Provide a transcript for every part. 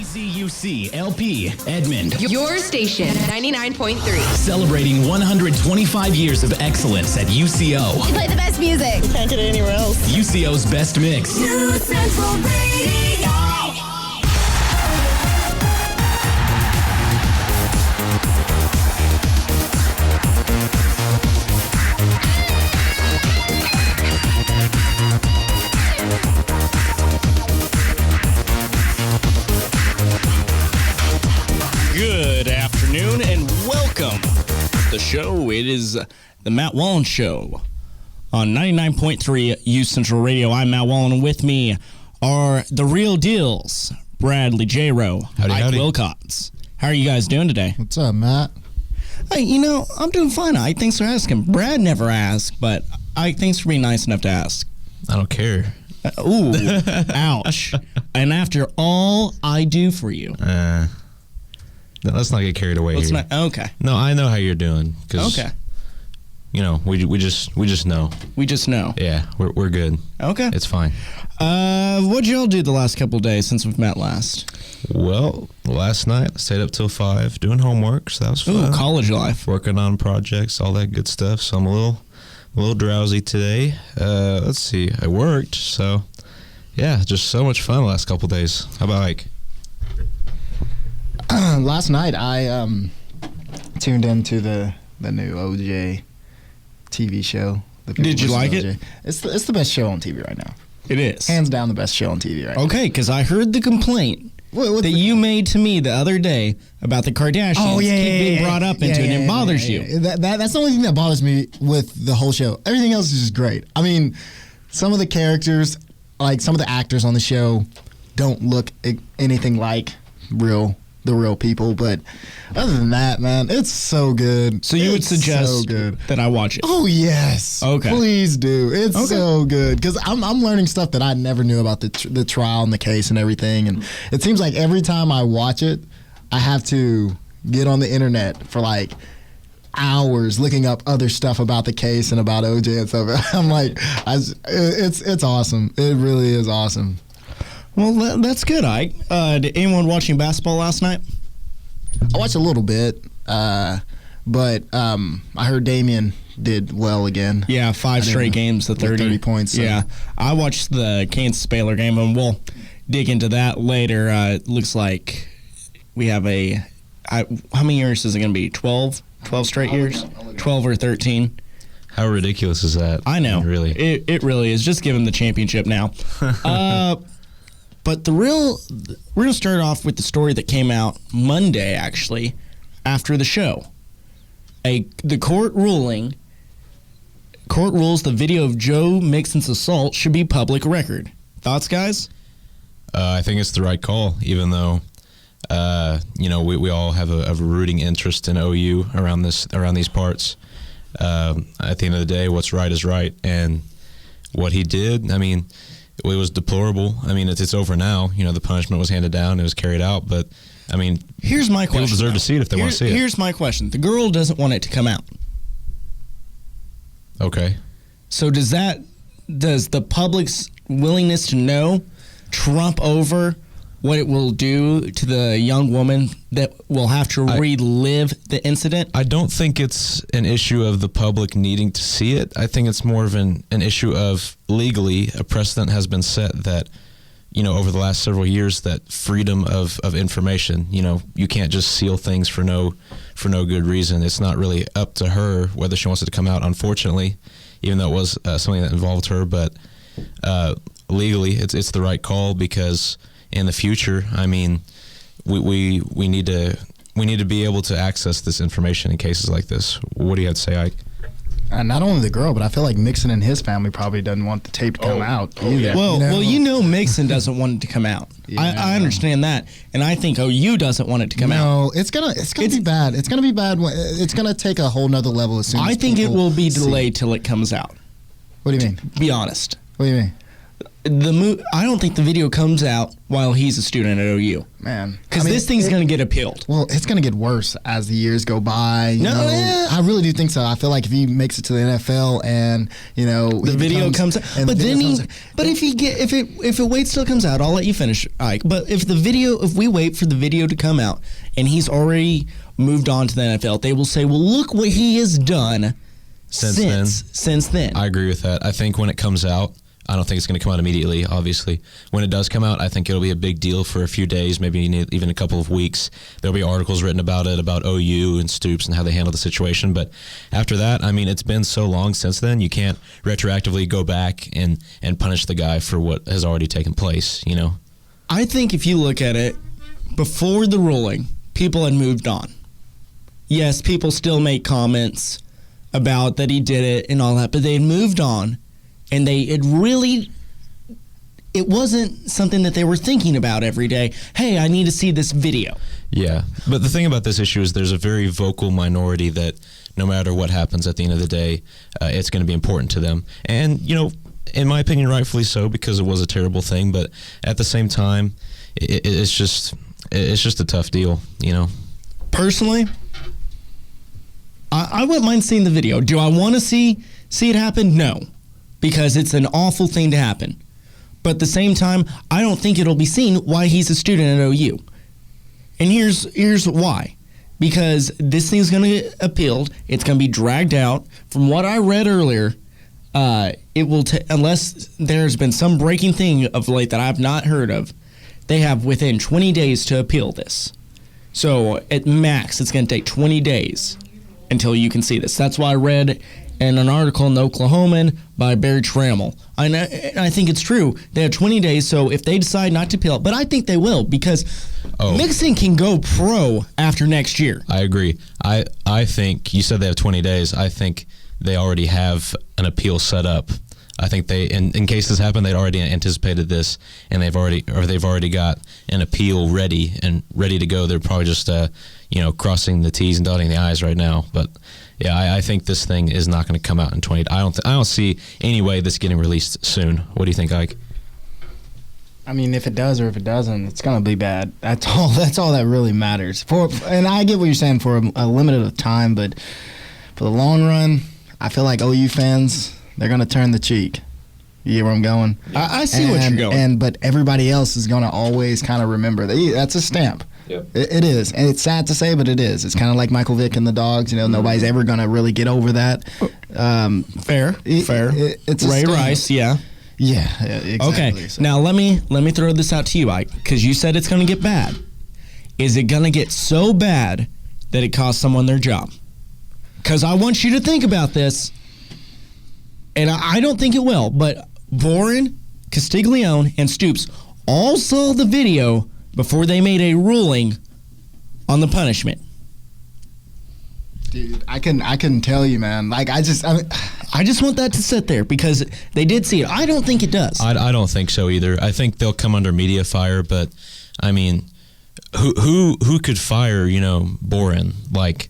KZUC LP Edmond. Your station, 99.3. Celebrating 125 years of excellence at UCO. We play the best music. You can't get it anywhere else. UCO's best mix. New Central Radio. Good afternoon and welcome to the show. It is the Matt Wallen Show on 99.3 U Central Radio. I'm Matt Wallen, and with me are the real deals, Bradley J. Rowe, Ike Wilcox. How are you guys doing today? What's up, Matt? Hey, I'm doing fine. Ike, thanks for asking. Brad never asked, but Ike, thanks for being nice enough to ask. I don't care. Ooh, ouch. And after all I do for you. No, let's not get carried away here. Okay. No, I know how you're doing. Okay. We just know. We just know. Yeah, we're good. Okay. It's fine. What'd y'all do the last couple of days since we've met last? Well, last night I stayed up till 5 doing homework, so that was fun. Ooh, college life. Working on projects, all that good stuff. So I'm a little drowsy today. Let's see. I worked, so yeah, just so much fun the last couple of days. How about Ike? Last night I tuned into the new OJ TV show. Did you like it? It's the best show on TV right now. It is. Hands down the best show on TV right now. Okay, because I heard the complaint that you made to me the other day about the Kardashians keep being brought up into it, and it bothers you. That's the only thing that bothers me with the whole show. Everything else is just great. I mean, some of the characters, like some of the actors on the show, don't look anything like the real people, but other than that, man, it's so good. So you would suggest that I watch it? Oh yes. Okay. Please do. It's so good because I'm learning stuff that I never knew about the trial and the case and everything. And it seems like every time I watch it, I have to get on the internet for like hours looking up other stuff about the case and about OJ and stuff. I'm like, it's awesome. It really is awesome. Well, that's good, Ike. Did anyone watching basketball last night? I watched a little bit, but I heard Damian did well again. Yeah, 5 straight games, the 30 points. So. Yeah, I watched the Kansas-Baylor game, and we'll dig into that later. It looks like we have how many years is it going to be, 12? 12 straight years? 12 or 13? How ridiculous is that? I know. Really. It really is. Just give him the championship now. But we're going to start off with the story that came out Monday, actually, after the show. The court rules the video of Joe Mixon's assault should be public record. Thoughts, guys? I think it's the right call, even though, we all have a rooting interest in OU around these parts. At the end of the day, what's right is right. And what he did, I mean, it was deplorable. I mean, it's over now. The punishment was handed down. It was carried out. But, I mean, here's my question. People deserve to see it if they want to see it. Here's my question. The girl doesn't want it to come out. Okay. So does the public's willingness to know trump over what it will do to the young woman that will have to relive the incident? I don't think it's an issue of the public needing to see it. I think it's more of an issue of legally a precedent has been set that, over the last several years, that freedom of information, you can't just seal things for no good reason. It's not really up to her whether she wants it to come out, unfortunately, even though it was something that involved her. But legally, it's the right call because in the future, I mean, we need to be able to access this information in cases like this. What do you have to say, Ike? Not only the girl, but I feel like Mixon and his family probably doesn't want the tape to come out either. Well, Mixon doesn't want it to come out. Yeah. I understand that, and I think OU doesn't want it to come out. No, it's gonna be bad. It's gonna be bad. It's gonna take a whole nother level as soon as I think it will be delayed till it comes out. What do you mean? Be honest. What do you mean? I don't think the video comes out while he's a student at OU. Man. Because this thing's going to get appealed. Well, it's going to get worse as the years go by. You know, yeah. I really do think so. I feel like if he makes it to the NFL and, the video comes out. But then if it waits till it comes out, I'll let you finish, Ike. But if we wait for the video to come out and he's already moved on to the NFL, they will say, well, look what he has done since then. I agree with that. I think when it comes out, I don't think it's going to come out immediately, obviously. When it does come out, I think it'll be a big deal for a few days, maybe even a couple of weeks. There'll be articles written about it, about OU and Stoops and how they handled the situation. But after that, I mean, it's been so long since then, you can't retroactively go back and punish the guy for what has already taken place, you know? I think if you look at it, before the ruling, people had moved on. Yes, people still make comments about that he did it and all that, but they had moved on. And it wasn't something that they were thinking about every day. Hey, I need to see this video. Yeah, but the thing about this issue is there's a very vocal minority that no matter what happens at the end of the day, it's going to be important to them. And, in my opinion, rightfully so, because it was a terrible thing. But at the same time, it's just a tough deal, Personally, I wouldn't mind seeing the video. Do I want to see it happen? No. Because it's an awful thing to happen. But at the same time, I don't think it'll be seen why he's a student at OU. And here's why. Because this thing's going to get appealed. It's going to be dragged out. From what I read earlier, it will unless there's been some breaking thing of late that I've not heard of, they have within 20 days to appeal this. So at max, it's going to take 20 days until you can see this. That's why I read in an article in the Oklahoman by Barry Trammell. I think it's true. They have 20 days, so if they decide not to appeal it, but I think they will, because Mixon can go pro after next year. I agree. I think, you said they have 20 days, I think they already have an appeal set up. I think they, in case this happened, they'd already anticipated this, and they've already got an appeal ready to go. They're probably just, crossing the T's and dotting the I's right now, but yeah, I think this thing is not going to come out in 20. I don't see any way this getting released soon. What do you think, Ike? I mean, if it does or if it doesn't, it's going to be bad. That's all that really matters. And I get what you're saying for a limited time, but for the long run, I feel like OU fans, they're going to turn the cheek. You get where I'm going? I see what you're going. But everybody else is going to always kind of remember. That's a stamp. Yep. It is. And it's sad to say, but it is. It's kind of like Michael Vick and the Dogs. Nobody's ever going to really get over that. Fair. It's a Ray stamp. Rice, yeah. Yeah, exactly. Okay, So. now let me throw this out to you, Ike, because you said it's going to get bad. Is it going to get so bad that it costs someone their job? Because I want you to think about this, and I don't think it will, but Boren, Castiglione, and Stoops all saw the video before they made a ruling on the punishment. Dude, I couldn't tell you, man. Like, I just want that to sit there because they did see it. I don't think it does. I don't think so either. I think they'll come under media fire, but I mean, who could fire Boren, like,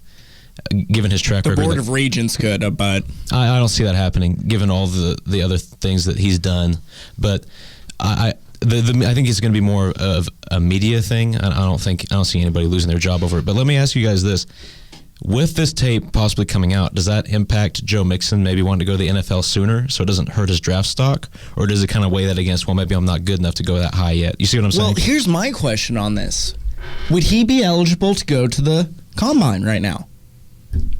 given his track record? The Board of Regents could, but I don't see that happening given all the other things that he's done. But I think it's going to be more of a media thing. I don't see anybody losing their job over it. But let me ask you guys this. With this tape possibly coming out, does that impact Joe Mixon maybe wanting to go to the NFL sooner so it doesn't hurt his draft stock? Or does it kind of weigh that against, well, maybe I'm not good enough to go that high yet? You see what I'm saying? Well, here's my question on this. Would he be eligible to go to the Combine right now?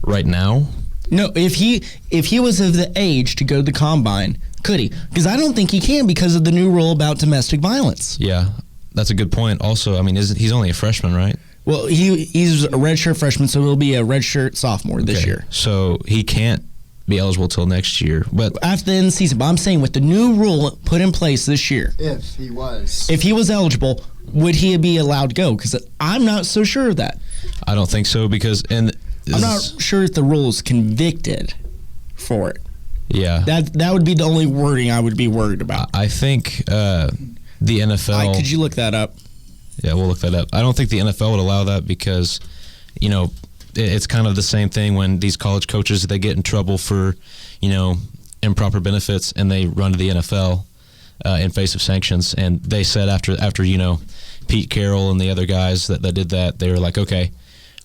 Right now? No, if he was of the age to go to the Combine, could he? Because I don't think he can because of the new rule about domestic violence. Yeah, that's a good point. Also, I mean, he's only a freshman, right? Well, he's a redshirt freshman, so he'll be a redshirt sophomore this year. So he can't be eligible till next year. But after the end of the season. But I'm saying with the new rule put in place this year, if he was eligible, would he be allowed to go? Because I'm not so sure of that. I don't think so because I'm not sure if the rule is convicted for it. Yeah, that would be the only wording I would be worried about. I think the NFL. Could you look that up? Yeah, we'll look that up. I don't think the NFL would allow that because, it's kind of the same thing when these college coaches, they get in trouble for, improper benefits and they run to the NFL. in face of sanctions. And they said after Pete Carroll and the other guys that did that, they were like, okay,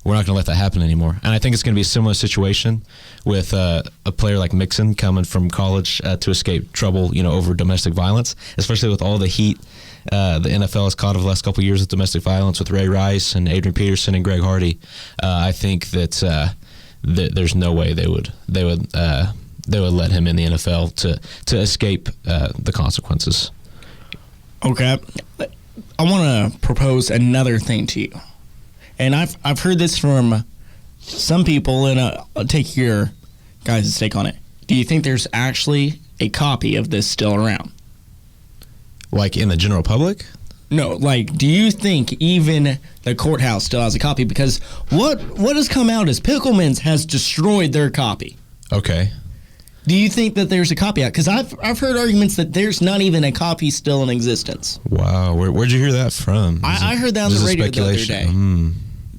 we're not going to let that happen anymore. And I think it's going to be a similar situation with a player like Mixon coming from college to escape trouble, over domestic violence, especially with all the heat the NFL has caught over the last couple of years with domestic violence with Ray Rice and Adrian Peterson and Greg Hardy. I think that there's no way they would let him in the NFL to escape the consequences. Okay, I want to propose another thing to you. And I've heard this from some people, and I'll take your guys' take on it. Do you think there's actually a copy of this still around? Like in the general public? No, like, do you think even the courthouse still has a copy? Because what has come out is Pickleman's has destroyed their copy. Okay. Do you think that there's a copy out? Because I've heard arguments that there's not even a copy still in existence. Wow, where'd you hear that from? I heard that on the radio the other day. Mm.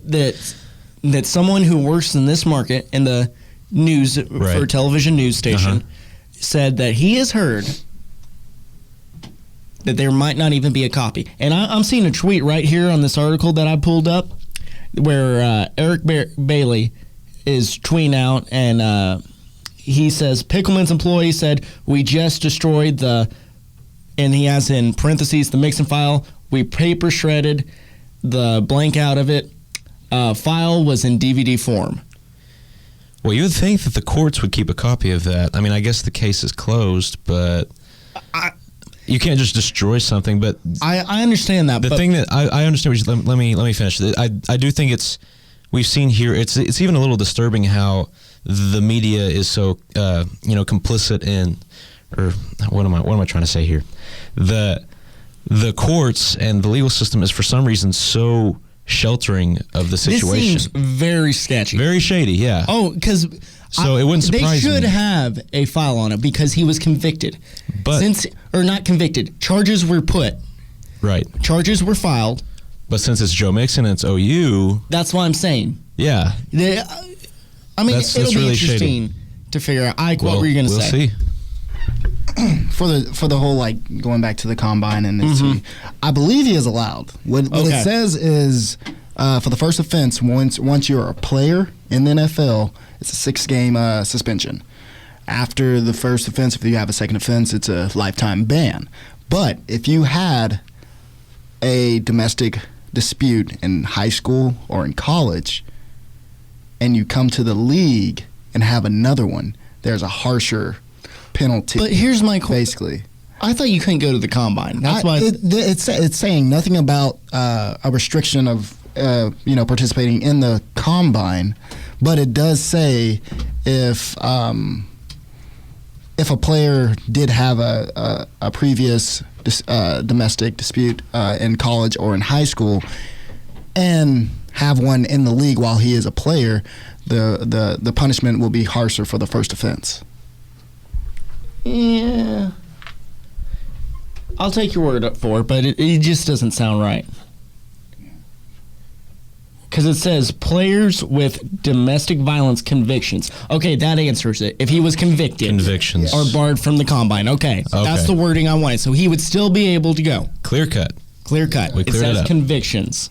That someone who works in this market in the news for a television news station said that he has heard that there might not even be a copy. And I'm seeing a tweet right here on this article that I pulled up where Eric Bailey is tweeting out, and he says, Pickleman's employee said, we just destroyed and he has in parentheses, the Mixon file. We paper shredded the blank out of it. File was in DVD form. Well, you would think that the courts would keep a copy of that. I mean, I guess the case is closed, but you can't just destroy something. But I understand that. The thing that I understand, let me finish. I do think we've seen here. It's even a little disturbing how the media is so complicit in, or what am I trying to say here? The courts and the legal system is for some reason so sheltering of the situation. This seems very sketchy. Very shady, yeah. Oh, because it wouldn't surprise me. They should me. have a file on it because he was convicted. Or not convicted. Charges were put. Right. Charges were filed. But since it's Joe Mixon and it's OU. That's what I'm saying. Yeah. It'll be really interesting shady to figure out. Ike, what were you going to say? We'll see. For the whole, going back to the combine and I believe he is allowed. What it says is for the first offense, once you're a player in the NFL, it's a 6-game suspension. After the first offense, if you have a second offense, it's a lifetime ban. But if you had a domestic dispute in high school or in college, and you come to the league and have another one, there's a harsher penalty. But here's my question. Basically, I thought you couldn't go to the combine. That's why it's saying nothing about a restriction of participating in the combine, but it does say if a player did have a previous domestic dispute in college or in high school and have one in the league while he is a player, the punishment will be harsher for the first offense. Yeah. I'll take your word up for it, but it just doesn't sound right. Because it says players with domestic violence convictions. Okay, that answers it. If he was convicted. Convictions. Or barred from the combine. Okay, that's the wording I wanted. So he would still be able to go. Clear cut. Clear cut. We cleared it says up. Convictions.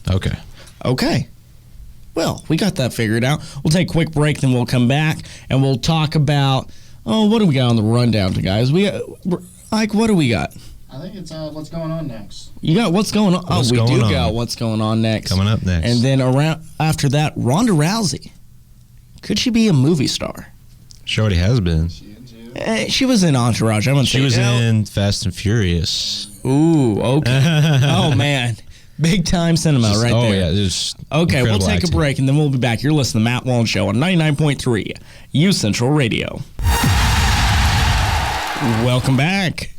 Okay. Well, we got that figured out. We'll take a quick break, then we'll come back, and we'll talk about, what do we got on the rundown, guys? Ike, what do we got? I think it's what's going on next. You got what's going on? We got what's going on next. Coming up next. And then after that, Ronda Rousey. Could she be a movie star? She already has been. She was in Entourage. She was in Fast and Furious. Ooh, okay. Oh, man. Big time cinema right there. Oh, yeah. Just okay, we'll take a break, and then we'll be back. You're listening to the Matt Wallen Show on 99.3 U Central Radio. Welcome back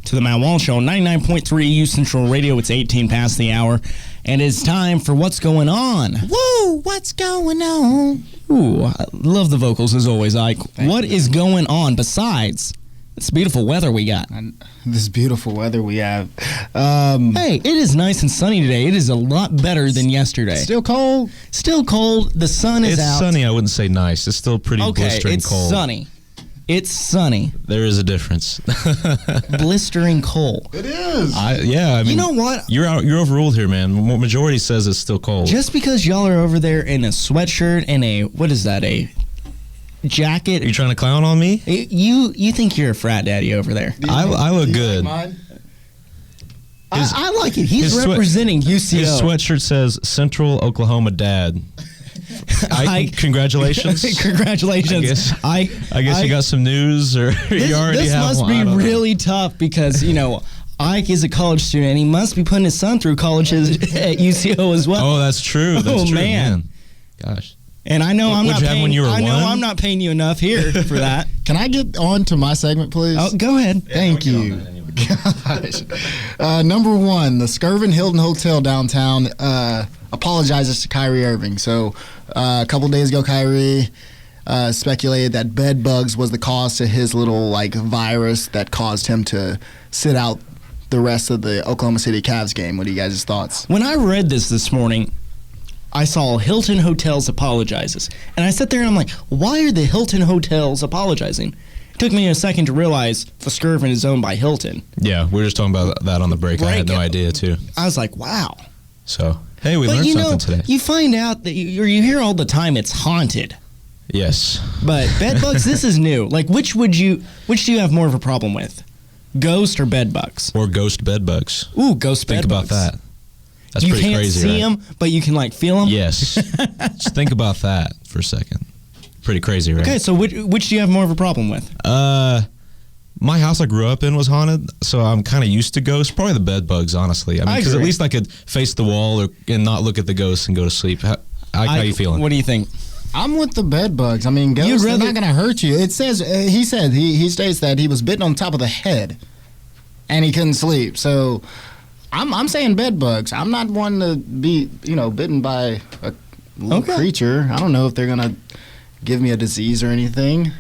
to the Matt Wallen Show on 99.3 U Central Radio. It's 18 past the hour, and it's time for What's Going On. Woo! What's going on? Ooh, I love the vocals as always, Ike. What is going on besides this beautiful weather we got? This beautiful weather we have. Hey, it is nice and sunny today. It is a lot better than yesterday. Still cold? Still cold. The sun is out. It's sunny. I wouldn't say nice. It's still pretty blistering it's cold. Sunny. It's sunny. There is a difference. Blistering cold. It is. I mean, You know what? You're overruled here, man. Majority says it's still cold. Just because y'all are over there in a sweatshirt and a jacket. Are you trying to clown on me? You think you're a frat daddy over there. I look good. I like it. He's his sweat- representing UCO. His sweatshirt says Central Oklahoma Dad. Congratulations. Congratulations. I guess you got some news, or you already this have must one. be I don't know. really tough because, Ike is a college student and he must be putting his son through college at UCO as well. Oh, that's true. That's true, man. Gosh. And I know I'm What'd not you have paying when you were I know one? I'm not paying you enough here for that. Can I get on to my segment, please? Oh, go ahead. Thank you. Gosh. Number one, the Skirvin Hilton Hotel downtown apologizes to Kyrie Irving. So a couple days ago, Kyrie speculated that bed bugs was the cause to his little virus that caused him to sit out the rest of the Oklahoma City Cavs game. What are you guys' thoughts? When I read this morning, I saw Hilton Hotels apologizes. And I sat there and I'm like, why are the Hilton Hotels apologizing? It took me a second to realize the Skirvin is owned by Hilton. Yeah, we were just talking about that on the break. I had no idea, too. I was like, wow. So, hey, we But learned something today. you find out that you hear all the time it's haunted. Yes. But bed bugs, this is new. Which do you have more of a problem with? Ghost or bed bugs? Or ghost bed bugs. Ooh, ghost bed Think about bugs. that. That's you pretty can't crazy, see right? them, but you can feel them? Yes. Just think about that for a second. Pretty crazy, right? Okay, so which do you have more of a problem with? My house I grew up in was haunted, so I'm kind of used to ghosts. Probably the bed bugs, honestly. I mean, because at agree. least I could face the wall and not look at the ghosts and go to sleep. How you feeling? What do you think? I'm with the bed bugs. I mean, ghosts are not going to hurt you. It says he states that he was bitten on top of the head, and he couldn't sleep. So, I'm saying bed bugs. I'm not one to be bitten by a little creature. I don't know if they're going to give me a disease or anything.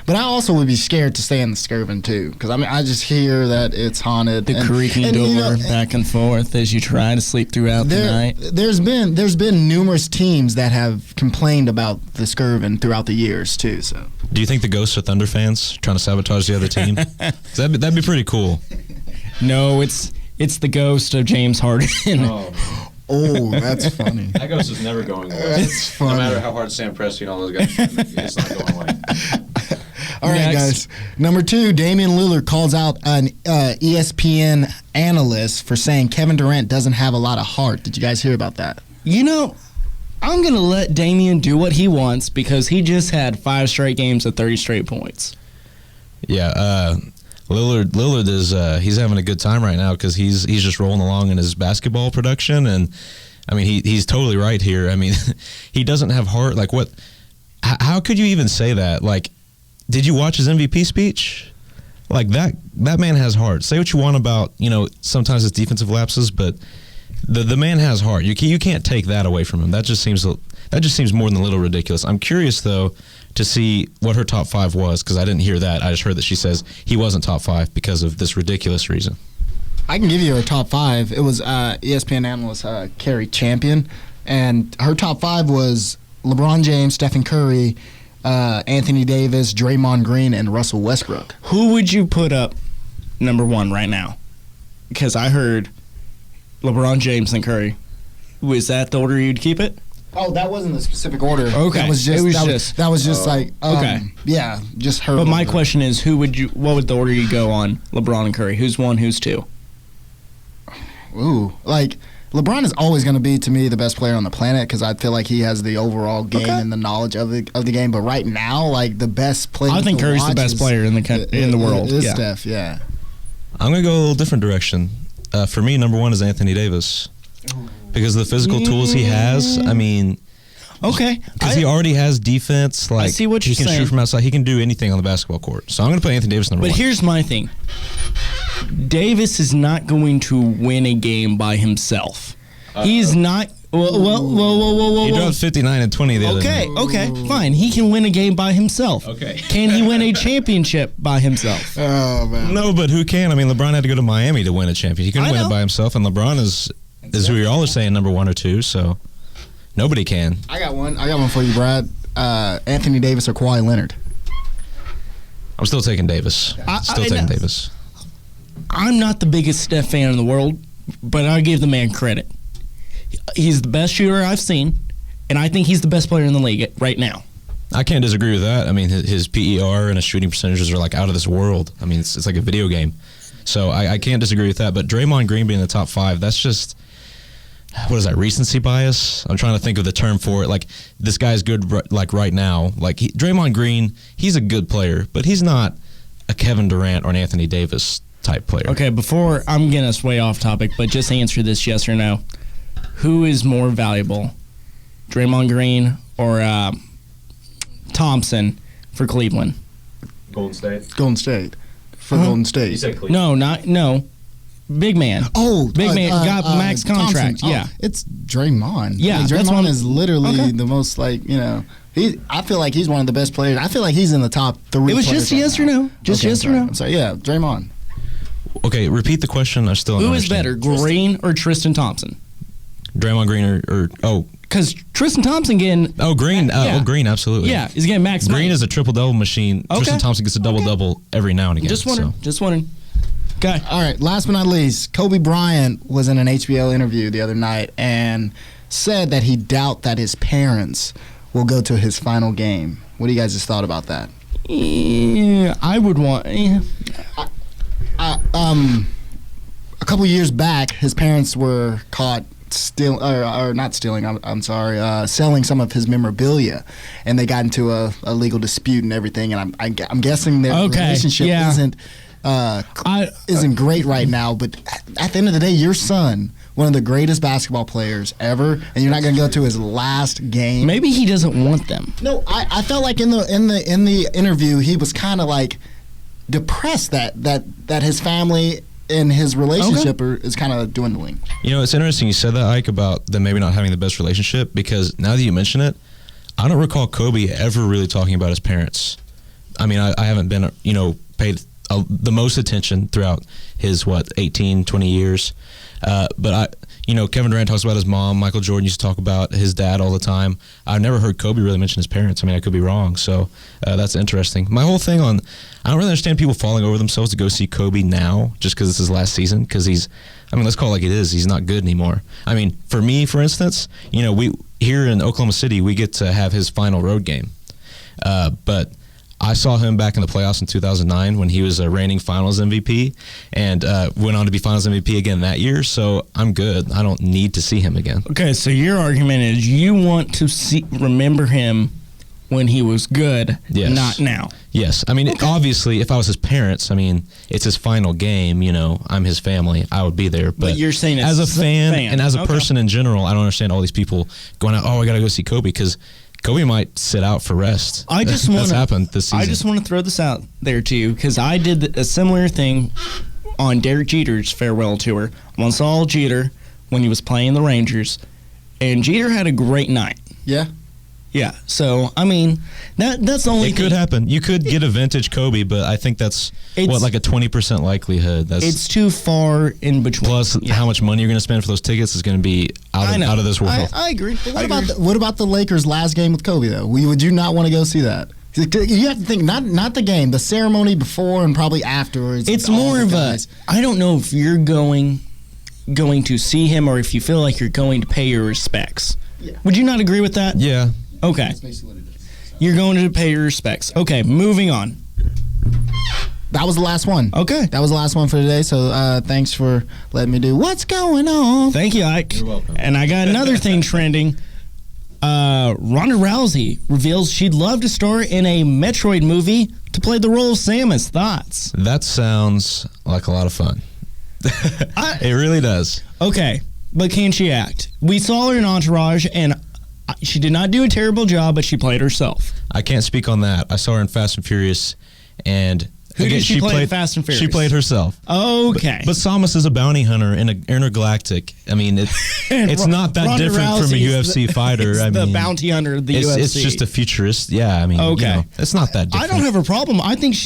But I also would be scared to stay in the Skirvin too, because I just hear that it's haunted. The creaking door back and forth as you try to sleep throughout the night. There's been numerous teams that have complained about the Skirvin throughout the years too. So, do you think the ghosts are Thunder fans trying to sabotage the other team? 'Cause that'd be pretty cool. No, it's the ghost of James Harden. Oh, that's funny. That ghost is never going away. That's funny. No matter how hard Sam Presti and all those guys try, it's not going away. All right, guys. Number two, Damian Lillard calls out an ESPN analyst for saying Kevin Durant doesn't have a lot of heart. Did you guys hear about that? I'm going to let Damian do what he wants because he just had 5 straight games of 30 straight points. Yeah, Lillard is he's having a good time right now because he's just rolling along in his basketball production, and I mean he's totally right here. I mean he doesn't have heart. What? How could you even say that? Did you watch his MVP speech? That man has heart. Say what you want about sometimes it's defensive lapses, but the man has heart. You can't take that away from him. That just seems more than a little ridiculous. I'm curious though to see what her top 5 was because I didn't hear that. I just heard that she says he wasn't top 5 because of this ridiculous reason. I can give you her top 5. It was ESPN analyst Carrie Champion, and her top 5 was LeBron James, Stephen Curry, Anthony Davis, Draymond Green, and Russell Westbrook. Who would you put up number 1 right now? Because I heard LeBron James and Curry. Was that the order you'd keep it? Oh, that wasn't the specific order. Okay. That was just okay. Yeah, just her. But my question is, what would the order you go on LeBron and Curry? Who's 1, who's 2? Ooh, LeBron is always going to be, to me, the best player on the planet because I feel like he has the overall game and the knowledge of the game. But right now, the best player. I think Curry's the best player in the world. Is Yeah. Steph, yeah. I'm gonna go a little different direction. For me, number 1 is Anthony Davis because of the physical tools he has. I mean. Okay. Because he already has defense. I see what you're he can saying. shoot from outside. He can do anything on the basketball court. So I'm going to put Anthony Davis number 1. But here's my thing. Davis is not going to win a game by himself. He's not. Whoa. He dropped 59 and 20 the other night. Okay, fine. He can win a game by himself. Okay. Can he win a championship by himself? Oh man. No, but who can? I mean, LeBron had to go to Miami to win a championship. He couldn't I win know. it by himself, and LeBron is who y'all are saying number 1 or 2. So nobody can. I got one for you, Brad. Anthony Davis or Kawhi Leonard? I'm still taking Davis. Davis. I'm not the biggest Steph fan in the world, but I give the man credit. He's the best shooter I've seen, and I think he's the best player in the league right now. I can't disagree with that. I mean, his PER and his shooting percentages are like out of this world. I mean, it's like a video game. So I can't disagree with that. But Draymond Green being in the top 5, that's just, what is that, recency bias? I'm trying to think of the term for it. Like, this guy's good like right now. Like, Draymond Green, he's a good player, but he's not a Kevin Durant or an Anthony Davis type player. Okay, before I'm going to sway off topic, but just answer this yes or no. Who is more valuable, Draymond Green or Thompson for Cleveland? Golden State. Golden State. For Golden State. You said Cleveland. No. Big man. Oh, big man got max contract. Thompson. Yeah, it's Draymond. Yeah, like, that's Draymond one is literally the most I feel like he's one of the best players. I feel like he's in the top 3. It was just yes or no. Just yes or no. I'm sorry. Yeah, Draymond. Okay, repeat the question. I still don't Who is understand. better, Green or Tristan Thompson? Draymond Green or Because Tristan Thompson getting Green. Green, absolutely. Yeah, he's getting max. Green money. is a triple-double machine. Okay. Tristan Thompson gets a double-double every now and again. Just wondering. Okay. All right, last but not least, Kobe Bryant was in an HBO interview the other night and said that he doubt that his parents will go to his final game. What do you guys just thought about that? Yeah, I would want. Yeah. A couple years back, his parents were caught not stealing. I'm sorry, selling some of his memorabilia, and they got into a legal dispute and everything. And I'm guessing their relationship isn't great right now. But at the end of the day, your son, one of the greatest basketball players ever, and you're not going to go to his last game. Maybe he doesn't want them. No, I felt like in the interview he was kind of like depressed that his family and his relationship is kind of dwindling. You know, it's interesting you said that, Ike, about them maybe not having the best relationship, because now that you mention it, I don't recall Kobe ever really talking about his parents. I mean, I haven't been, paid the most attention throughout his, 18, 20 years. But Kevin Durant talks about his mom. Michael Jordan used to talk about his dad all the time. I've never heard Kobe really mention his parents. I mean, I could be wrong. So that's interesting. My whole thing I don't really understand people falling over themselves to go see Kobe now just because it's his last season. Because let's call it like it is. He's not good anymore. I mean, for me, for instance, we here in Oklahoma City, we get to have his final road game. But I saw him back in the playoffs in 2009 when he was a reigning Finals MVP and went on to be Finals MVP again that year. So I'm good. I don't need to see him again. Okay, so your argument is you want to remember him when he was good, yes. Not now. Yes. I mean, obviously, if I was his parents, I mean, it's his final game, I'm his family, I would be there. But you're saying as a fan and as a person in general, I don't understand all these people going out, I got to go see Kobe, because Kobe might sit out for rest. That's happened this season. I just want to throw this out there to you, because I did a similar thing on Derek Jeter's farewell tour. Once saw Jeter when he was playing the Rangers, and Jeter had a great night. Yeah. Yeah, so, I mean, that's the only thing. It could happen. You could get a vintage Kobe, but I think that's, like a 20% likelihood. It's too far in between. Plus, how much money you're going to spend for those tickets is going to be out of this world. I agree. What about the Lakers' last game with Kobe, though? Would you not want to go see that? You have to think, not the game, the ceremony before and probably afterwards. It's more of I don't know if you're going to see him or if you feel like you're going to pay your respects. Yeah. Would you not agree with that? Yeah. Okay. You're going to pay your respects. Okay, moving on. That was the last one. Okay. That was the last one for today, so thanks for letting me do What's Going On. Thank you, Ike. You're welcome. And I got another thing trending. Ronda Rousey reveals she'd love to star in a Metroid movie to play the role of Samus. Thoughts? That sounds like a lot of fun. It really does. Okay, but can she act? We saw her in Entourage, and she did not do a terrible job, but she played herself. I can't speak on that. I saw her in Fast and Furious, and Who did she play in Fast and Furious? She played herself. Okay. But Samus is a bounty hunter in an intergalactic. I mean, it's not that Ronda different from a Rousey UFC fighter. It's I mean, the bounty hunter of the UFC. It's just a futurist. Yeah, I mean, okay. It's not that different. I don't have a problem. I think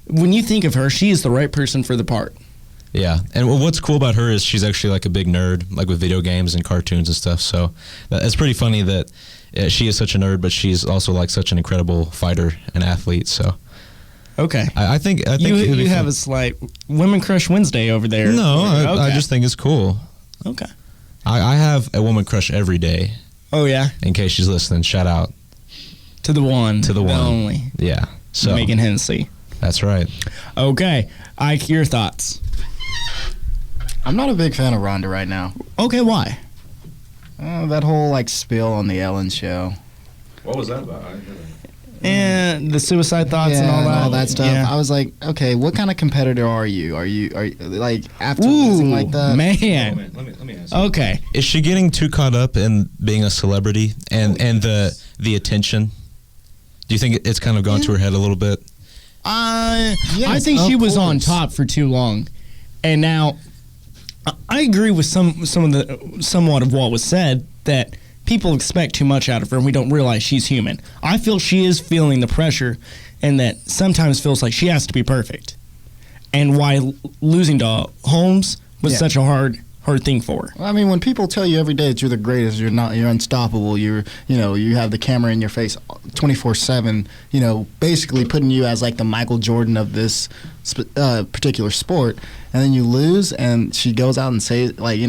when you think of her, she is the right person for the part. Yeah, and what's cool about her is she's actually like a big nerd, like with video games and cartoons and stuff. So it's pretty funny that she is such a nerd, but she's also like such an incredible fighter and athlete. So Okay. I think it would You be have fun. a slight Women Crush Wednesday over there. No, I Okay. just think it's cool. Okay. I have a woman crush every day. Oh, yeah? In case she's listening, shout out To the one. to the one. only. Yeah. So Megan Hennessy. that's right. Okay. Ike, your thoughts? I'm not a big fan of Rhonda right now. Okay, why? That whole like spill on the Ellen show. What was that about? And the suicide thoughts yeah, and all that. stuff. Yeah. I was like, okay, what kind of competitor are you? Are you like after losing like that? man. Let me ask you. Okay. Is she getting too caught up in being a celebrity and the attention? Do you think it's kind of gone to her head a little bit? I Yes, think she of was on course. top for too long, and now I agree with somewhat of what was said that people expect too much out of her, and we don't realize she's human. I feel she is feeling the pressure, and that sometimes feels like she has to be perfect, and why losing to Holmes was Yeah. such a hard thing for her. Well, I mean, when people tell you every day that you're the greatest, you're not, you're unstoppable. You have the camera in your face 24/7. Basically putting you as like the Michael Jordan of this particular sport, and then you lose, and she goes out and says like,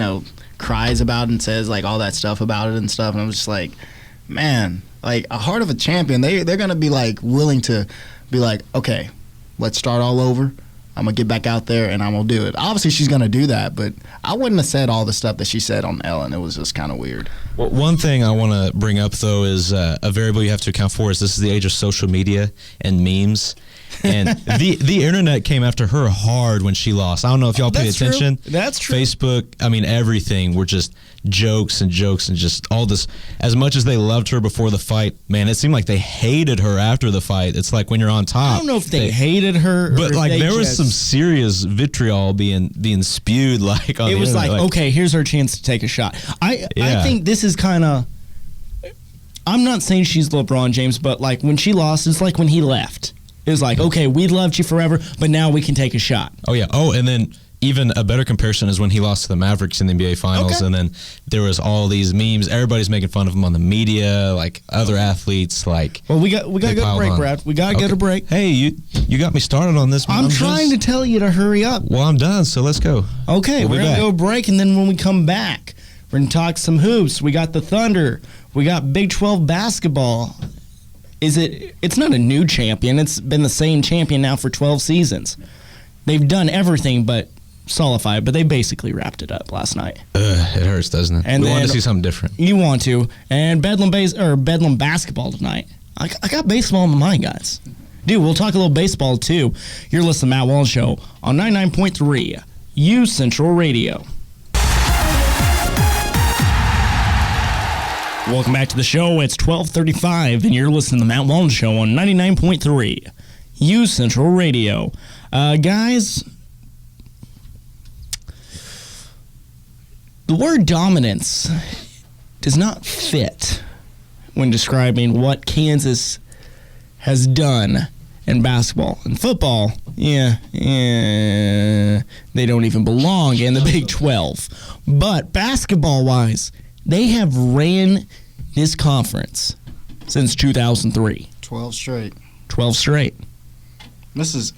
cries about it and says like all that stuff about it and stuff. And I'm just like, man, like a heart of a champion. They're gonna be like willing to be like, okay, let's start all over. I'm going to get back out there and I'm going to do it. Obviously, she's going to do that, but I wouldn't have said all the stuff that she said on Ellen. It was just kind of weird. Well, one thing I want to bring up, though, is a variable you have to account for is this is the age of social media and memes. And the internet came after her hard when she lost. I don't know if y'all paid That's true. attention. That's true. Facebook, I mean, everything were just jokes and just all this. As much as they loved her before the fight, man, it seemed like they hated her after the fight. It's like when you're on top. I don't know if they hated her, But or like if they there was just- some serious vitriol being spewed like on It the was internet. like, okay, here's our chance to take a shot. I Yeah. think this is kind of. I'm not saying she's LeBron James, but like when she lost, it's like when he left. It was like, okay, we loved you forever, but now we can take a shot. Oh yeah. Oh, and then even a better comparison is when he lost to the Mavericks in the NBA Finals, Okay. and then there was all these memes. Everybody's making fun of him on the media, like other athletes. Like, Well, we got to they go to piled break, on. Brad. We got to go to break. Hey, you got me started on this. I'm trying to tell you to hurry up. Well, I'm done. So let's go. Okay, We'll we're be going to back. go break, and then when we come back, we're going to talk some hoops. We got the Thunder. We got Big 12 basketball. It's not a new champion. It's been the same champion now for 12 seasons. They've done everything but solidify it, but they basically wrapped it up last night. It hurts, doesn't it? And we wanted to then- see something different. You want to. And Bedlam basketball tonight. I got baseball in my mind, guys. Dude, we'll talk a little baseball, too. You're listening to Matt Wallen Show on 99.3 U Central Radio. Welcome back to the show. It's 12:35, and you're listening to the Matt Wallen Show on 99.3 U Central Radio. Guys, the word dominance does not fit when describing what Kansas has done in basketball. In football, they don't even belong in the Big 12. But basketball-wise, they have ran this conference since 2003. 12 straight. 12 straight. This is,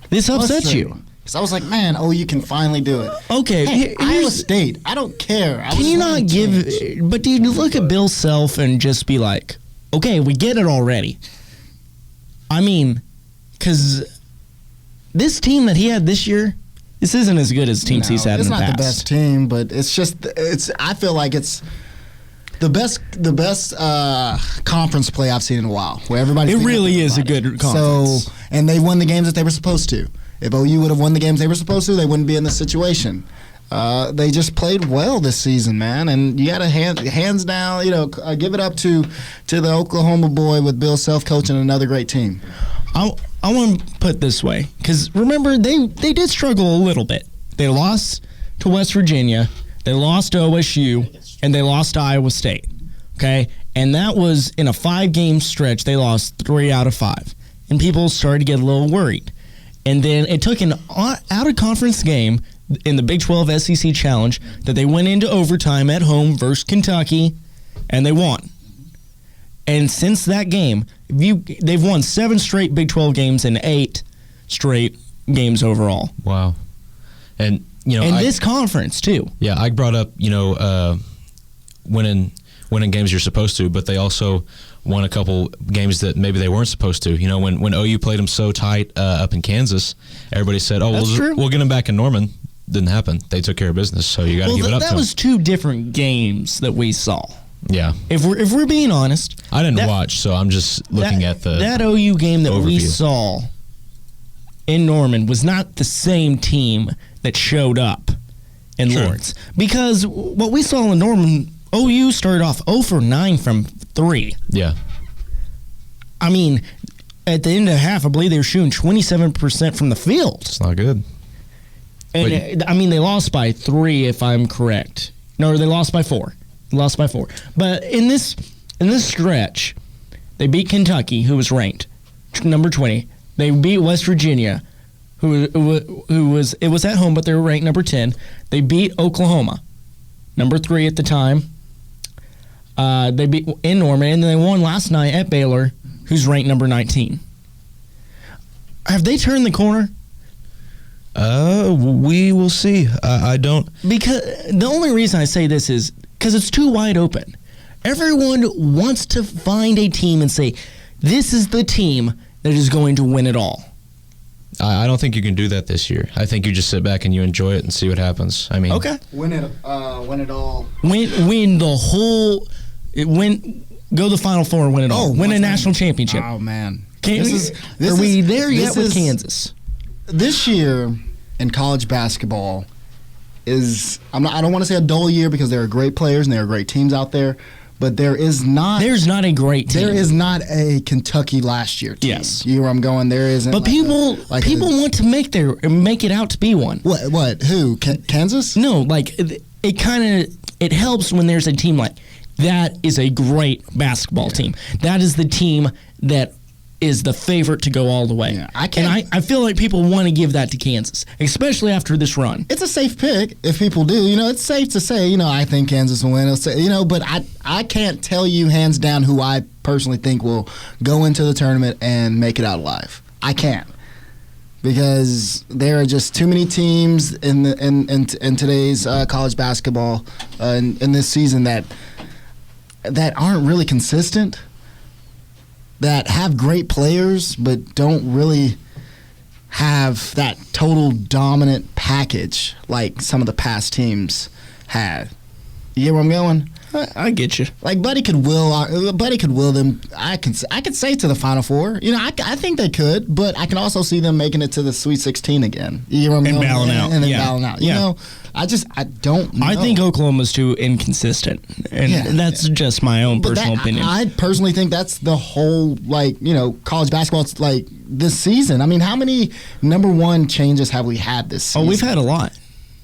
This upsets you. Because I was like, man, you can finally do it. Okay, Hey, Iowa here's- State, I don't care. Can you not give? But do you look at Bill Self and just be like, okay, we get it already? I mean, because this team that he had this year, this isn't as good as teams he's had in the past. It's not the best team, but it's. I feel like it's the best conference play I've seen in a while, where everybody. It really is a good conference. So, and they won the games that they were supposed to. If OU would have won the games they were supposed to, they wouldn't be in this situation. They just played well this season, man, and you got to hands down, give it up to the Oklahoma boy with Bill Self coaching another great team. I want to put it this way, because remember, they did struggle a little bit. They lost to West Virginia, they lost to OSU, and they lost to Iowa State, okay? And that was in a 5-game stretch. They lost 3 out of 5, and people started to get a little worried. And then it took an out-of-conference game in the Big 12 SEC Challenge that they went into overtime at home versus Kentucky, and they won. And since that game, they've won 7 straight Big 12 games and 8 straight games overall. Wow. And, this conference, too. Yeah, I brought up, winning games you're supposed to, but they also won a couple games that maybe they weren't supposed to. When OU played them so tight up in Kansas, everybody said, we'll get them back in Norman. Didn't happen. They took care of business, so you got to give it up to them. That was 2 different games that we saw. Yeah. If we're being honest. I didn't watch, so I'm just looking at that OU game that we overview. saw in Norman was not the same team that showed up in Lawrence. Because what we saw in Norman, OU started off 0 for 9 from 3. Yeah. I mean, at the end of the half, I believe they were shooting 27% from the field. It's not good. And they lost by 3, if I'm correct. No, they lost by 4. But in this stretch, they beat Kentucky, who was ranked number 20. They beat West Virginia, who was at home, but they were ranked number 10. They beat Oklahoma, number 3 at the time. They beat in Norman, and then they won last night at Baylor, who's ranked number 19. Have they turned the corner? We will see. I don't. Because the only reason I say this is because it's too wide open. Everyone wants to find a team and say, this is the team that is going to win it all. I don't think you can do that this year. I think you just sit back and you enjoy it and see what happens. I mean, okay, win it all. Win the whole. Go the Final Four and win it all. Win a national championship. Oh man, are we there yet with Kansas? This year in college basketball is I don't want to say a dull year because there are great players and there are great teams out there, but there's not a great team. There is not a Kentucky last year team. Yes. You know where I'm going? There isn't. But people want to make it out to be one. What? Who? Kansas? No, it helps when there's a team like that is a great basketball team. That is the team that is the favorite to go all the way. Yeah, I feel like people want to give that to Kansas, especially after this run. It's a safe pick if people do. It's safe to say, I think Kansas will win. But I can't tell you hands down who I personally think will go into the tournament and make it out alive. I can't. Because there are just too many teams in today's college basketball in this season that aren't really consistent, that have great players but don't really have that total dominant package like some of the past teams had. You get where I'm going? I get you. Like Buddy could will them. I could say to the Final Four. I think they could, but I can also see them making it to the Sweet 16 again. You know what I'm and going? bowing out. And then bowing out. I don't know. I think Oklahoma's too inconsistent, and that's just my own personal opinion. I personally think that's the whole college basketball. It's like this season. I mean, how many number 1 changes have we had this season? Oh, we've had a lot.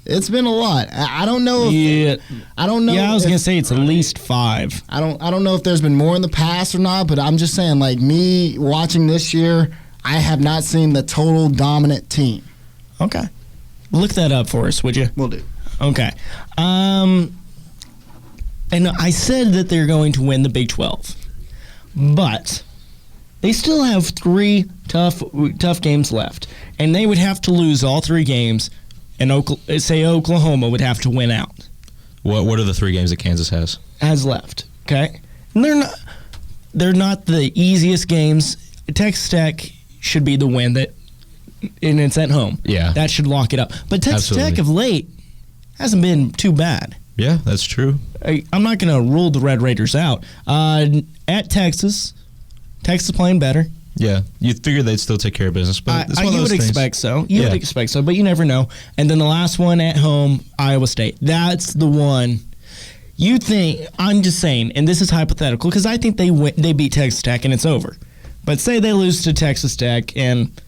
It's been a lot. I don't know. I don't know. Yeah, I was gonna say it's at least 5. I don't know if there's been more in the past or not, but I'm just saying, like me watching this year, I have not seen the total dominant team. Okay, look that up for us, would you? Will do. Okay. And I said that they're going to win the Big 12, but they still have 3 tough games left, and they would have to lose all 3 games. And say Oklahoma would have to win out. What are the 3 games that Kansas has left? Okay, and they're not the easiest games. Texas Tech should be the win and it's at home. Yeah, that should lock it up. But Texas Tech of late hasn't been too bad. Yeah, that's true. I'm not going to rule the Red Raiders out. At Texas playing better. Yeah, you'd figure they'd still take care of business, but it's one of those you would things. expect so. You would expect so, but you never know. And then the last one at home, Iowa State. That's the one. You think? I'm just saying, and this is hypothetical because I think they beat Texas Tech and it's over. But say they lose to Texas Tech and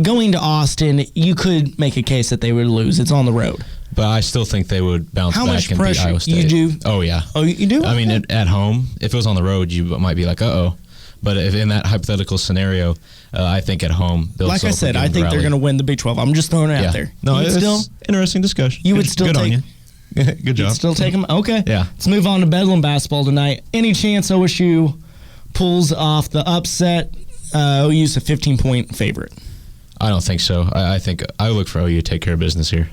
going to Austin, you could make a case that they would lose. It's on the road. But I still think they would bounce back and beat Iowa State. You do? Oh yeah. Oh, you do? I mean, at home, if it was on the road, you might be like, uh-oh. But if in that hypothetical scenario, I think at home, they'll like I said, I think they're going to win the Big 12. I'm just throwing it out there. No, it's still interesting discussion. You would still good take on you. Good job. You'd still take them? Okay. Yeah. Let's move on to Bedlam basketball tonight. Any chance OSU pulls off the upset. OU's a 15-point favorite. I don't think so. I think I look for OU to take care of business here.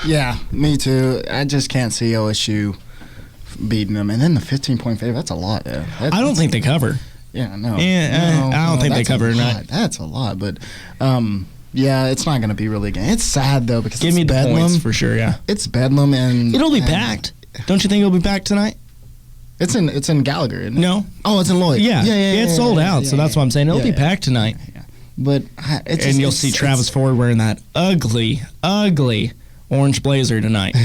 Yeah, me too. I just can't see OSU beating them. And then the 15-point favorite, that's a lot. Yeah. I don't think they cover. Yeah, no. I don't think they cover or not. That's a lot, but yeah, it's not going to be really a game. It's sad though because Give me the Bedlam. points for sure. Yeah, It's Bedlam and it'll be packed. Don't you think it'll be packed tonight? It's in Gallagher, isn't it? No. Oh, it's in Lloyd. Yeah, it's sold out. So that's what I'm saying. It'll be packed tonight. Yeah. But it's And you'll see Travis Ford wearing that ugly orange blazer tonight.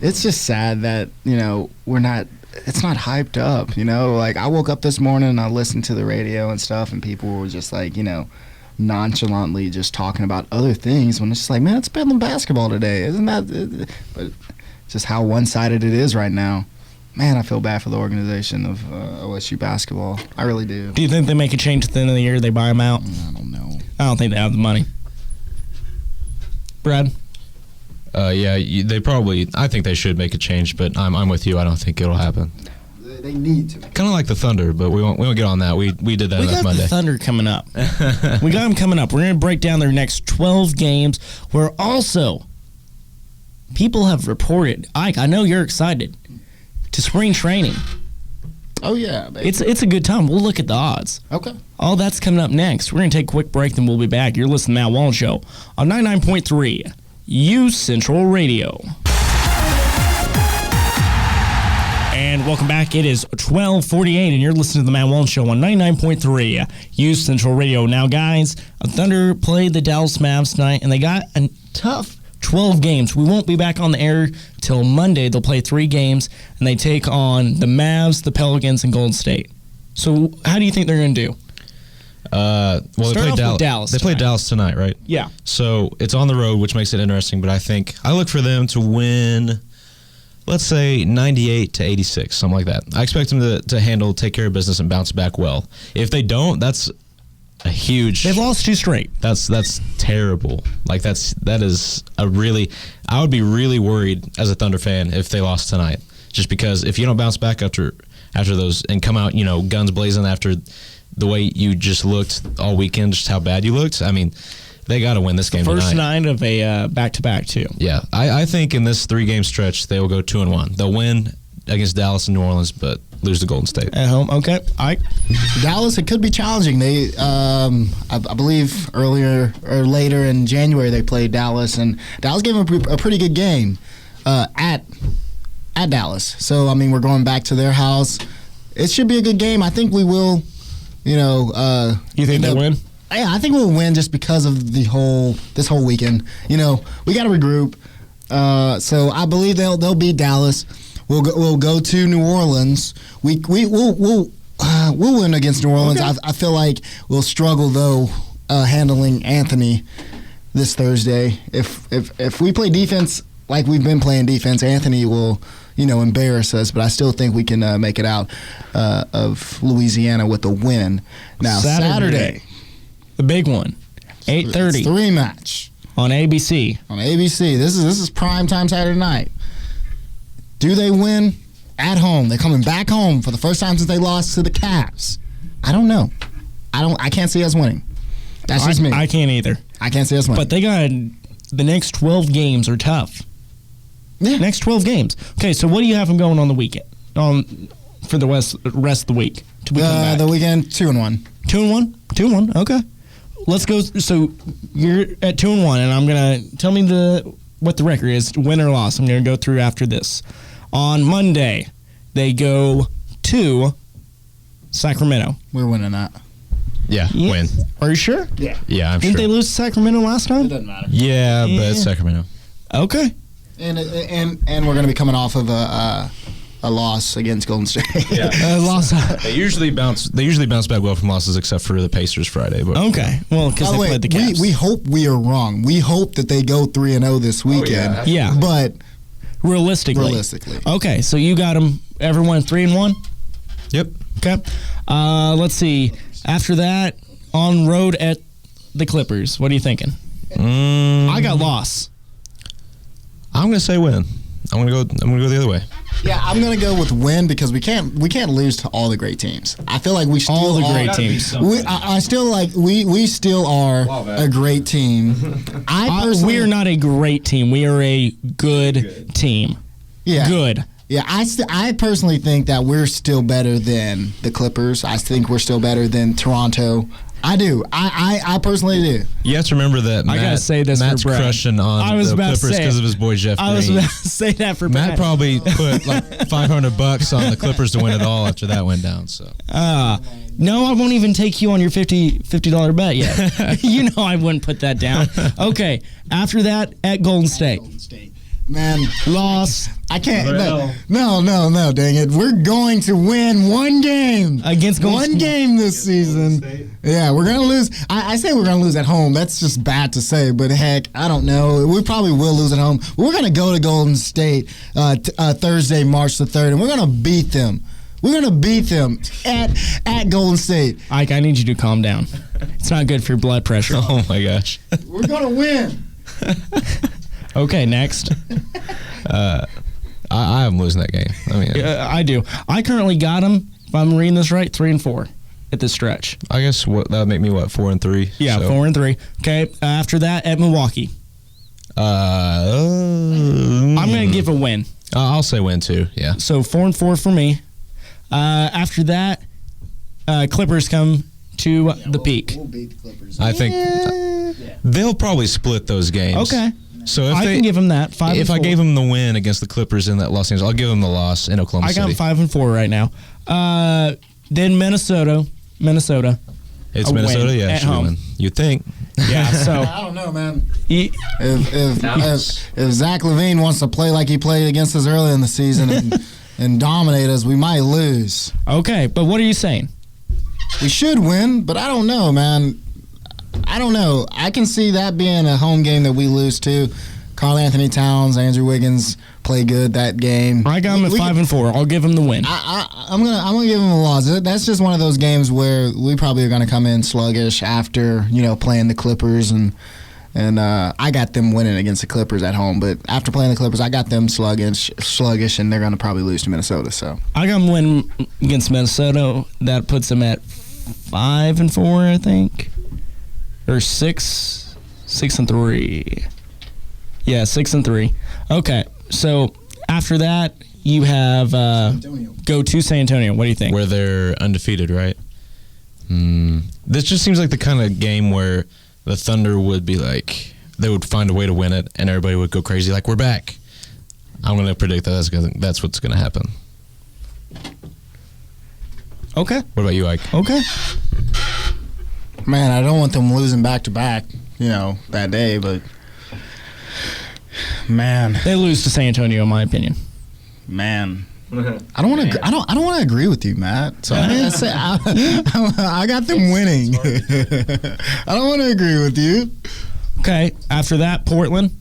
It's just sad that we're not. It's not hyped up. Like I woke up this morning and I listened to the radio and stuff, and people were just like nonchalantly just talking about other things when it's just like, man, it's Bedlam basketball today, isn't that? But just how one-sided it is right now. Man, I feel bad for the organization of OSU basketball. I really do. Do you think they make a change at the end of the year? They buy them out? I don't know. I don't think they have the money. Brad? Yeah, they probably. I think they should make a change, but I'm with you. I don't think it'll happen. They need to. Kind of like the Thunder, but we won't get on that. We did that We enough got Monday. the Thunder coming up. We got them coming up. We're going to break down their next 12 games. Where also, people have reported, Ike, I know you're excited, to spring training. Oh yeah, baby. It's a good time. We'll look at the odds. Okay. All that's coming up next. We're going to take a quick break, then we'll be back. You're listening to Matt Wallen Show on 99.3 U Central Radio. And welcome back. It is 12:48, and you're listening to the Matt Wallen Show on 99.3 U Central Radio. Now, guys, Thunder played the Dallas Mavs tonight, and they got a tough 12 games. We won't be back on the air till Monday. They'll play 3 games, and they take on the Mavs, the Pelicans, and Golden State. So how do you think they're going to do? Well, Start they off played with Dallas They played tonight. Dallas tonight, right? Yeah. So it's on the road, which makes it interesting. But I look for them to win, let's say 98-86, something like that. I expect them to take care of business and bounce back well. If they don't, that's a huge. They've lost 2 straight. That's terrible. Like that is a really. I would be really worried as a Thunder fan if they lost tonight. Just because if you don't bounce back after those and come out, guns blazing after the way you just looked all weekend, just how bad you looked. I mean, they got to win this game First tonight. night of a back-to-back, too. Yeah, I think in this 3-game stretch they will go 2-1. They'll win against Dallas and New Orleans, but lose to Golden State. At home, okay. Ike? Dallas, it could be challenging. They, I believe, earlier or later in January they played Dallas, and Dallas gave them a pretty good game at Dallas. So I mean, we're going back to their house. It should be a good game. I think we will. You think they'll win? Yeah, I think we'll win just because of this whole weekend. We got to regroup. So I believe they'll beat Dallas. We'll go to New Orleans. We'll win against New Orleans. Okay. I feel like we'll struggle though handling Anthony this Thursday. If we play defense like we've been playing defense, Anthony will embarrass us. But I still think we can make it out of Louisiana with a win. Now Saturday, the big one, 8:30 it's 3-match on ABC. on ABC. This is prime time Saturday night. Do they win at home? They're coming back home for the first time since they lost to the Cavs. I don't know. I can't see us winning. That's just me. I can't either. I can't see us winning. But they got the next 12 games are tough. Yeah. Next 12 games. Okay, so what do you have them going on the weekend? For the rest of the week? Till we come back? The weekend 2-1. 2-1? 2-1, okay. Let's go. So you're at 2-1, and I'm going to tell me what the record is, win or loss. I'm going to go through after this. On Monday, they go to Sacramento. We're winning that. Yeah, win. Are you sure? Yeah. Yeah, I'm Didn't sure. they lose to Sacramento last time? It doesn't matter. Yeah, Yeah. but it's Sacramento. Okay. And we're going to be coming off of a loss against Golden State. Lost. They usually bounce back well from losses, except for the Pacers Friday. But Okay. Well, because By they the way, played the Cavs. we hope we are wrong. We hope that they go 3-0 this weekend. Yeah. But Realistically. Okay, so you got them, everyone 3-1? Yep. Okay. Let's see. After that, on road at the Clippers. What are you thinking? I got loss. I'm gonna say win. I'm gonna go the other way. Yeah, I'm gonna go with win because we can't lose to all the great teams. I feel like we still All the are, great teams. I still like we still are a great team. I personally, we are not a great team. We are a good team. yeah, Good. Yeah, I personally think that we're still better than the Clippers. I think we're still better than Toronto. I do. I personally do. You have to remember that I gotta say this Matt's for Brad. crushing on I was the about to Clippers say because it. of his boy Jeff I was Green. about to say that for Matt Brad. probably put like $500 on the Clippers to win it all after that went down. So No, I won't even take you on your $50 bet yet. You know I wouldn't put that down. Okay, after that, at Golden State. Man, Loss I can't. No, dang it. We're going to win one game. against Golden One State. game this season. Yeah, we're going to lose. I say we're going to lose at home. That's just bad to say, but heck, I don't know. We probably will lose at home. We're going to go to Golden State Thursday, March the 3rd, and we're going to beat them. We're going to beat them at Golden State. Ike, I need you to calm down. It's not good for your blood pressure. oh my gosh. We're going to win. Okay, next. I am losing that game. I mean, I do. I currently got them, if I'm reading this right, 3-4 at this stretch. I guess that would make me 4-3. Yeah, so. 4-3. Okay, after that, at Milwaukee. I'm I'm going to give a win. I'll say win too. Yeah. So 4-4 for me. After that, Clippers come to the peak. We'll beat the Clippers. I think they'll probably split those games. Okay. So if I they can give them that. 5 if and I 4. gave them the win against the Clippers in that Los Angeles, I'll give them the loss in Oklahoma I got City. 5-4 right now. Then Minnesota. It's a Minnesota, win yeah, at should home. win. You'd think. Yeah, so I don't know, man. he, If Zach LaVine wants to play like he played against us early in the season and dominate us, we might lose. okay, but what are you saying? We should win, but I don't know, man. I don't know. I can see that being a home game that we lose to. Karl Anthony Towns, Andrew Wiggins play good that game. I got him at 5-4. I'll give him the win. I'm gonna give him a loss. That's just one of those games where we probably are gonna come in sluggish after playing the Clippers and I got them winning against the Clippers at home. But after playing the Clippers, I got them sluggish, and they're gonna probably lose to Minnesota. So I got him win against Minnesota. That puts him at 5-4, I think, or 6-3. Yeah, 6-3. Okay, so after that, you have go to San Antonio. What do you think? Where they're undefeated, right? This just seems like the kind of game where the Thunder would be like, they would find a way to win it, and everybody would go crazy, like, we're back. I'm going to predict that that's what's going to happen. Okay. What about you, Ike? Okay. man, I don't want them losing back to back, that day, but. Man, They lose to San Antonio, in my opinion. man, I don't want to. I don't want to agree with you, Matt. So I got them winning. I don't want to agree with you. Okay. After that, Portland.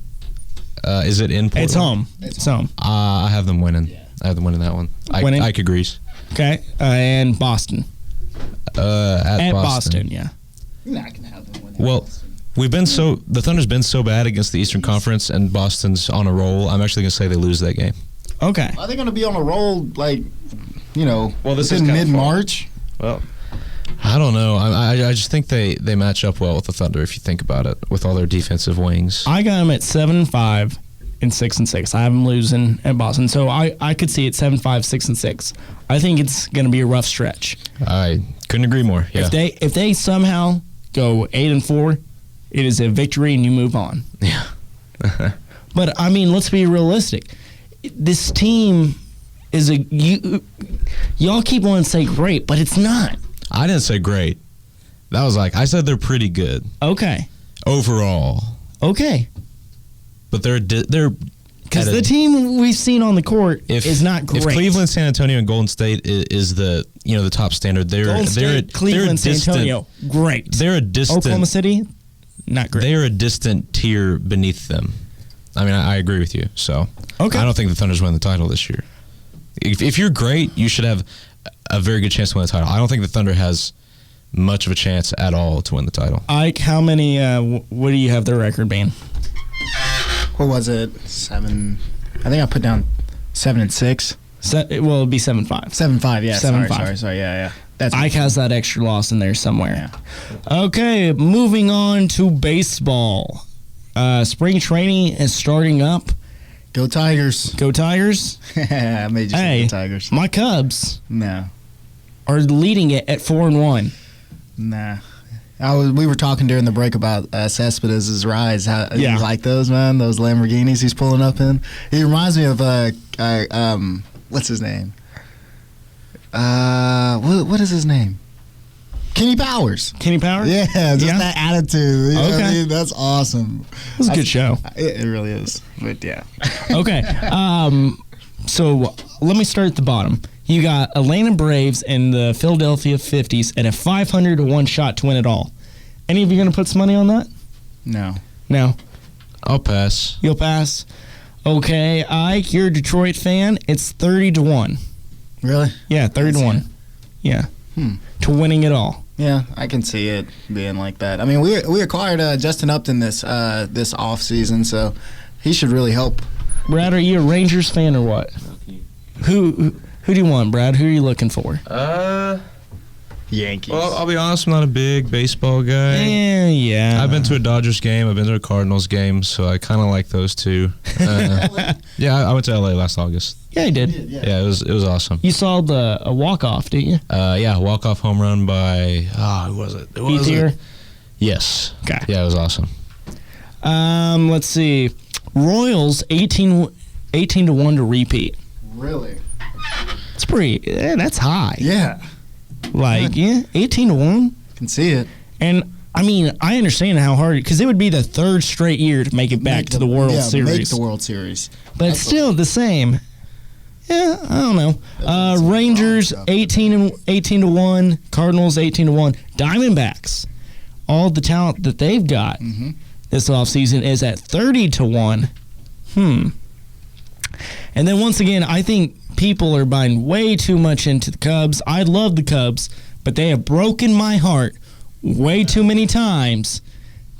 Is it in Portland? It's home. It's home. I have them winning. I have them winning that one. Winning? Ike agrees. Okay. And Boston. At Boston, yeah. You're not gonna have them winning. Well, the Thunder's been so bad against the Eastern Conference, and Boston's on a roll. I'm actually gonna say they lose that game. Okay. Are they gonna be on a roll Well, this is in kinda mid-March? Well, I don't know. I just think they match up well with the Thunder if you think about it, with all their defensive wings. I got them at 7-5 and 6-6. I have them losing at Boston, so I could see it 7-5, 6-6. I think it's going to be a rough stretch. I couldn't agree more. Yeah. If they somehow go 8-4, it is a victory and you move on. Yeah. But I mean, let's be realistic. This team is y'all keep wanting to say great, but it's not. I didn't say great. That was I said they're pretty good Okay. overall, but they're Because the team we've seen on the court is not great. If Cleveland, San Antonio, and Golden State is the the top standard, Golden State, Cleveland, San Antonio, great. They're a distant Oklahoma City, not great. They are a distant tier beneath them. I mean, I agree with you. So Okay. I don't think the Thunder's win the title this year. If you're great, you should have a very good chance to win the title. I don't think the Thunder has much of a chance at all to win the title. Ike, how many? What do you have their record being? What was it? 7. I think I put down 7-6. It'll be 7-5. 7-5. Yeah. 7-5. Sorry. Yeah. That's Ike has that extra loss in there somewhere. Yeah. Okay, moving on to baseball. Spring training is starting up. Go Tigers. Go Tigers. I made you say Hey, go Tigers. my Cubs No. are leading it at 4-1. Nah. We were talking during the break about Cespedes' rise. How Yeah. you like those, man? Those Lamborghinis he's pulling up in. He reminds me of what's his name? What is his name? Kenny Powers. Kenny Powers? Yeah, just Yeah. that attitude. You know what I Okay. mean? That's awesome. It was a good show. It really is. But yeah. Okay. So let me start at the bottom. You got Atlanta Braves and the Philadelphia 50s at a 500-1 shot to win it all. Any of you going to put some money on that? No. No. I'll pass. You'll pass. Okay, Ike, you're a Detroit fan. It's 30-1. Really? Yeah, 30-1. Yeah. To winning it all. Yeah, I can see it being like that. I mean, we acquired Justin Upton this off season, so he should really help. Brad, are you a Rangers fan or what? Who do you want, Brad? Who are you looking for? Yankees. Well, I'll be honest, I'm not a big baseball guy. Yeah. I've been to a Dodgers game. I've been to a Cardinals game, so I kind of like those two. Yeah, I went to LA last August. Yeah, he did. Yeah, it was awesome. You saw a walk-off, didn't you? Yeah, walk-off home run by who was it? Who was Ethier? it? Yes. Okay. Yeah, it was awesome. Let's see. Royals 18-1 to repeat. Really? It's pretty. That's high. Yeah, Like 18-1. can see it. And I mean, I understand how hard because it would be the third straight year to make it back to the World Series. Make the World Series. But it's still the same. Yeah, I don't know. Rangers 18-1, Cardinals 18-1, Diamondbacks. All the talent that they've got this offseason is at 30-1. And then once again, I think people are buying way too much into the Cubs. I love the Cubs, but they have broken my heart way too many times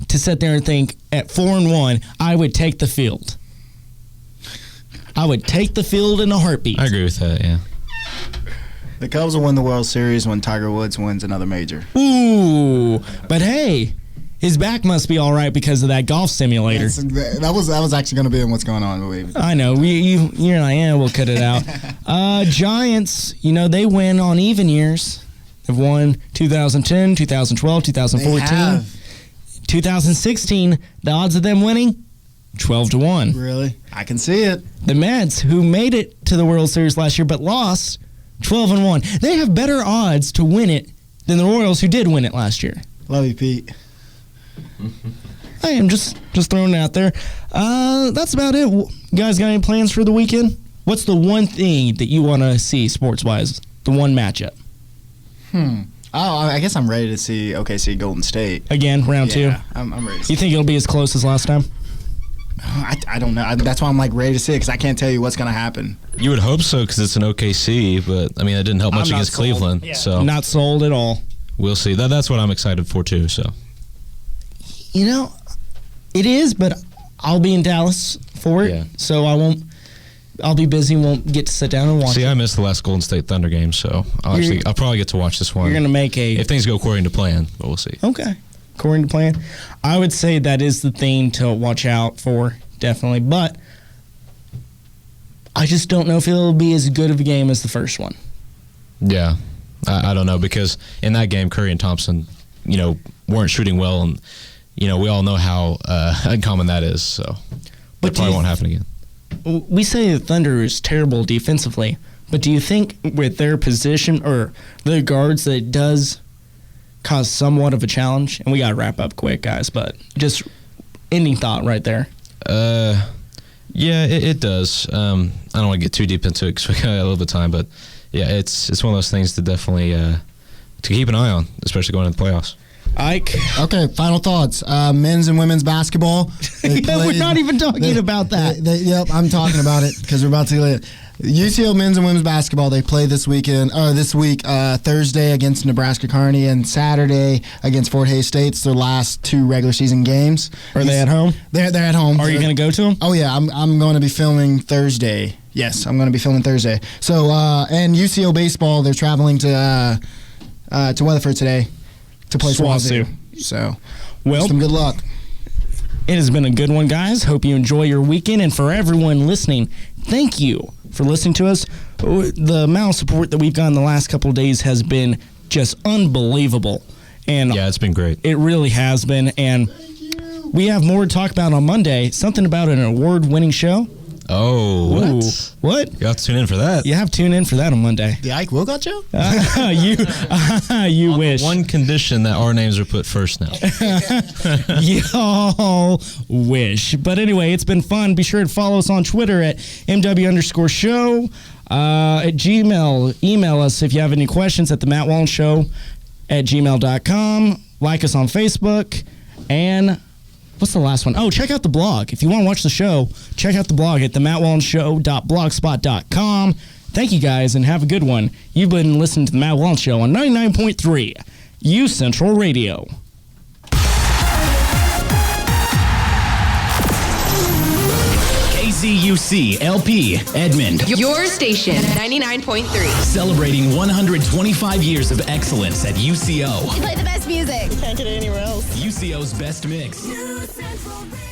to sit there and think at 4-1, I would take the field. I would take the field in a heartbeat. I agree with that, yeah. The Cubs will win the World Series when Tiger Woods wins another major. Ooh, but hey, his back must be all right because of that golf simulator. That was actually going to be in what's going on, believe me. I know. You and I will cut it out. Giants, they win on even years. They've won 2010, 2012, 2014. They have. 2016, the odds of them winning, 12-1. Really? I can see it. The Mets, who made it to the World Series last year but lost, 12-1. They have better odds to win it than the Royals, who did win it last year. Love you, Pete. I am just throwing it out there. That's about it. You guys got any plans for the weekend? What's the one thing that you want to see sports-wise? The one matchup. Oh, I guess I'm ready to see OKC Golden State. Again, round two. I'm ready to see. You think it'll be as close as last time? I don't know. That's why I'm ready to see it because I can't tell you what's going to happen. You would hope so because it's an OKC, but I mean, it didn't help much I'm not against sold. Cleveland. Yeah. So Not sold at all. we'll see. That's what I'm excited for too. So It is, but I'll be in Dallas for it, Yeah. so I'll be busy, won't get to sit down and watch see, it. I missed the last Golden State Thunder game, so I'll probably get to watch this one. You're going to make if things go according to plan, but we'll see. Okay. According to plan. I would say that is the thing to watch out for, definitely. But I just don't know if it'll be as good of a game as the first one. Yeah, I don't know because in that game, Curry and Thompson, weren't shooting well, and we all know how uncommon that is. So But that probably won't happen again. We say the Thunder is terrible defensively, but do you think with their position or their guards that it does cause somewhat of a challenge? And we got to wrap up quick, guys, but just ending thought right there. Yeah, it does. I don't want to get too deep into it because we got a little bit of time, but yeah, it's one of those things to definitely to keep an eye on, especially going into the playoffs. Ike? Okay, final thoughts. Men's and women's basketball. We're not even talking about that. Yep, I'm talking about it because we're about to. UCO men's and women's basketball, they play this week, Thursday against Nebraska Kearney, and Saturday against Fort Hays State. It's their last 2 regular season games. Are they at home? They're at home. Are you going to go to them? Oh, yeah. I'm going to be filming Thursday. Yes, I'm going to be filming Thursday. So, and UCO baseball, they're traveling to Weatherford today to play Swansea. So, well, some good luck. It has been a good one, guys. Hope you enjoy your weekend. And for everyone listening, thank you for listening to us. The amount of support that we've gotten the last couple of days has been just unbelievable. And yeah, it's been great. It really has been. And we have more to talk about on Monday. Something about an award-winning show. Oh, what? Ooh, what? You have to tune in for that. You have to tune in for that on Monday. The Ike Wilcott show? You wish. One condition that our names are put first now. Y'all wish. But anyway, it's been fun. Be sure to follow us on Twitter at MW_show. At Gmail, email us if you have any questions at the Matt Wallen Show at gmail.com. Like us on Facebook. And what's the last one? Oh, check out the blog. If you want to watch the show, check out the blog at themattwallenshow.blogspot.com. Thank you guys and have a good one. You've been listening to the Matt Wallen Show on 99.3 U Central Radio. KZUC LP Edmond. Your station, 99.3. Celebrating 125 years of excellence at UCO. We play the best music. Can't get it anywhere else. UCO's best mix. U Central Radio.